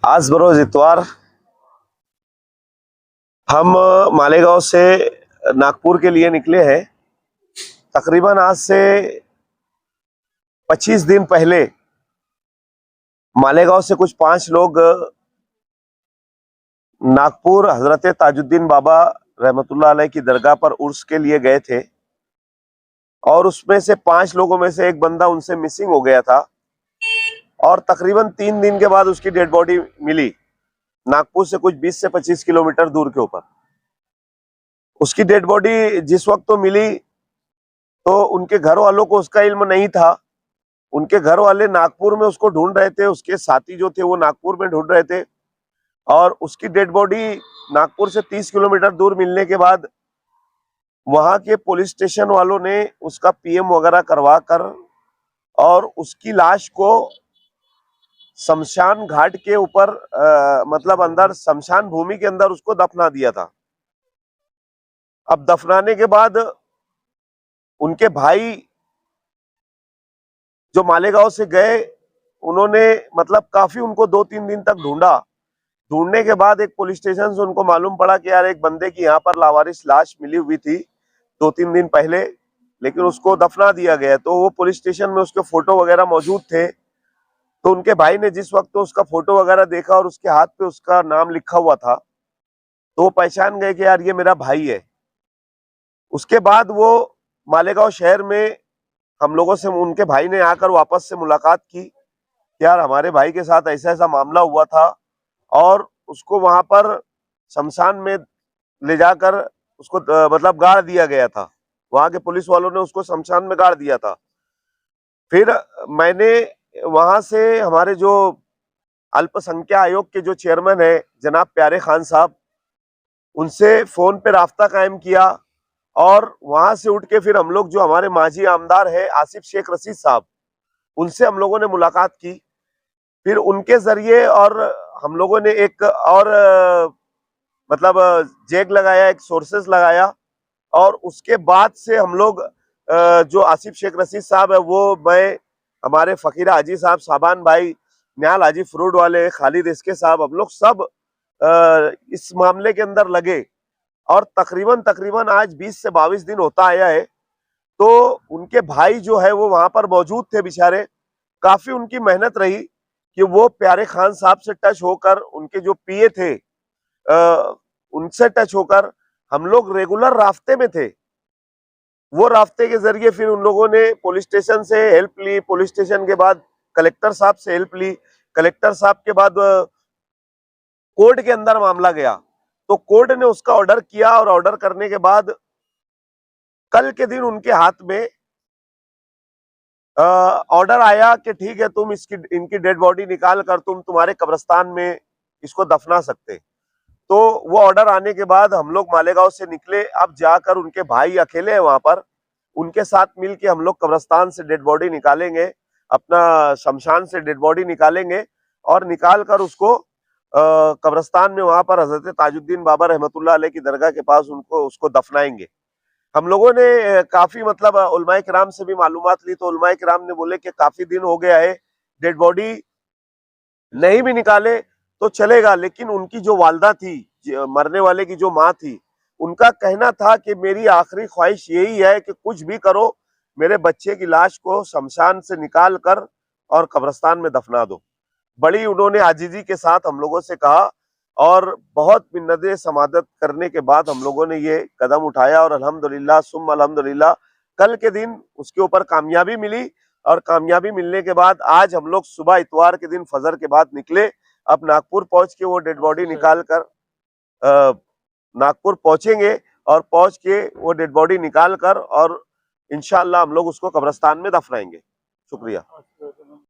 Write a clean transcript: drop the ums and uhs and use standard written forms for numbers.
आज बरोज इतवार हम मालेगांव से नागपुर के लिए निकले हैं। तकरीबन आज से 25 दिन पहले मालेगांव से कुछ 5 लोग नागपुर हजरत ताजुद्दीन बाबा रहमतुल्लाह अलैह की दरगाह पर उर्स के लिए गए थे और उसमें से 5 लोगों में से एक बंदा उनसे मिसिंग हो गया था और तकरीबन 3 दिन के बाद उसकी डेड बॉडी मिली नागपुर से कुछ 20 से 25 किलोमीटर दूर के ऊपर। उसकी डेड बॉडी जिस वक्त तो मिली तो उनके घर वालों को उसका इल्म नहीं था। उनके घर वाले नागपुर में उसको ढूंढ रहे थे, उसके साथी जो थे वो नागपुर में ढूंढ रहे थे और उसकी डेड बॉडी नागपुर से 30 किलोमीटर दूर मिलने के बाद वहां के पुलिस स्टेशन वालों ने उसका पीएम वगैरह करवा कर और उसकी लाश को शमशान घाट के ऊपर मतलब अंदर शमशान भूमि के अंदर उसको दफना दिया था। अब दफनाने के बाद उनके भाई जो मालेगांव से गए उन्होंने मतलब काफी उनको 2-3 दिन तक ढूंढा। ढूंढने के बाद एक पुलिस स्टेशन से उनको मालूम पड़ा कि यार एक बंदे की यहाँ पर लावारिस लाश मिली हुई थी 2-3 दिन पहले, लेकिन उसको दफना दिया गया। तो वो पुलिस स्टेशन में उसके फोटो वगैरह मौजूद थे। तो उनके भाई ने जिस वक्त तो उसका फोटो वगैरह देखा और उसके हाथ पे उसका नाम लिखा हुआ था तो वो पहचान गए कि यार ये मेरा भाई है। उसके बाद वो मालेगांव शहर में हम लोगों से उनके भाई ने आकर वापस से मुलाकात की, यार हमारे भाई के साथ ऐसा ऐसा मामला हुआ था और उसको वहां पर शमशान में ले जाकर उसको मतलब गाड़ दिया गया था। वहां के पुलिस वालों ने उसको शमशान में गाड़ दिया था। फिर मैंने वहां से हमारे जो अल्पसंख्यक आयोग के जो चेयरमैन है जनाब प्यारे खान साहब, उनसे फोन पे राब्ता कायम किया और वहां से उठ के फिर हम लोग जो हमारे माजी आमदार है आसिफ शेख रशीद साहब, उनसे हम लोगों ने मुलाकात की। फिर उनके जरिए और हम लोगों ने एक और मतलब जैग लगाया, एक सोर्सेस लगाया और उसके बाद से हम लोग जो आसिफ शेख रशीद साहब है वो, मैं, हमारे फकीर हाजी साहब, साबान भाई, न्याल हाजी फ्रूट वाले, खालिद इसके साहब, हम लोग सब इस मामले के अंदर लगे और तकरीबन आज 20 से 22 दिन होता आया है। तो उनके भाई जो है वो वहां पर मौजूद थे बेचारे। काफी उनकी मेहनत रही कि वो प्यारे खान साहब से टच होकर, उनके जो पीए थे उनसे टच होकर हम लोग रेगुलर रास्ते में थे। वो रास्ते के जरिए फिर उन लोगों ने पुलिस स्टेशन से हेल्प ली, पुलिस स्टेशन के बाद कलेक्टर साहब से हेल्प ली, कलेक्टर साहब के बाद कोर्ट के अंदर मामला गया तो कोर्ट ने उसका ऑर्डर किया और ऑर्डर करने के बाद कल के दिन उनके हाथ में ऑर्डर आया कि ठीक है तुम इनकी डेड बॉडी निकाल कर तुम तुम्हारे कब्रिस्तान में इसको दफना सकते। तो वो ऑर्डर आने के बाद हम लोग मालेगांव से निकले। अब जाकर उनके भाई अकेले हैं वहां पर, उनके साथ मिलके हम लोग कब्रिस्तान से डेड बॉडी निकालेंगे, अपना शमशान से डेड बॉडी निकालेंगे और निकाल कर उसको कब्रिस्तान में वहां पर हजरत ताजुद्दीन बाबा रहमतुल्लाह अलैह की दरगाह के पास उसको दफनाएंगे। हम लोगों ने काफी मतलब उलमाए किराम से भी मालूमात ली तो उलमाए किराम ने बोले कि काफी दिन हो गया है, डेड बॉडी नहीं भी निकाले तो चलेगा, लेकिन उनकी जो वालदा थी, मरने वाले की जो माँ थी, उनका कहना था कि मेरी आखिरी ख्वाहिश यही है कि कुछ भी करो मेरे बच्चे की लाश को शमशान से निकाल कर और कब्रिस्तान में दफना दो। बड़ी उन्होंने आजीजी के साथ हम लोगों से कहा और बहुत मिन्नतें समादत करने के बाद हम लोगों ने ये कदम उठाया और अल्हम्दुलिल्लाह सुम्मा अल्हम्दुलिल्लाह कल के दिन उसके ऊपर कामयाबी मिली। और कामयाबी मिलने के बाद आज हम लोग सुबह इतवार के दिन फजर के बाद निकले। अब नागपुर पहुंच के वो डेड बॉडी निकाल कर नागपुर पहुंचेंगे और पहुंच के वो डेड बॉडी निकाल कर और इंशाअल्लाह हम लोग उसको कब्रिस्तान में दफनाएंगे। शुक्रिया।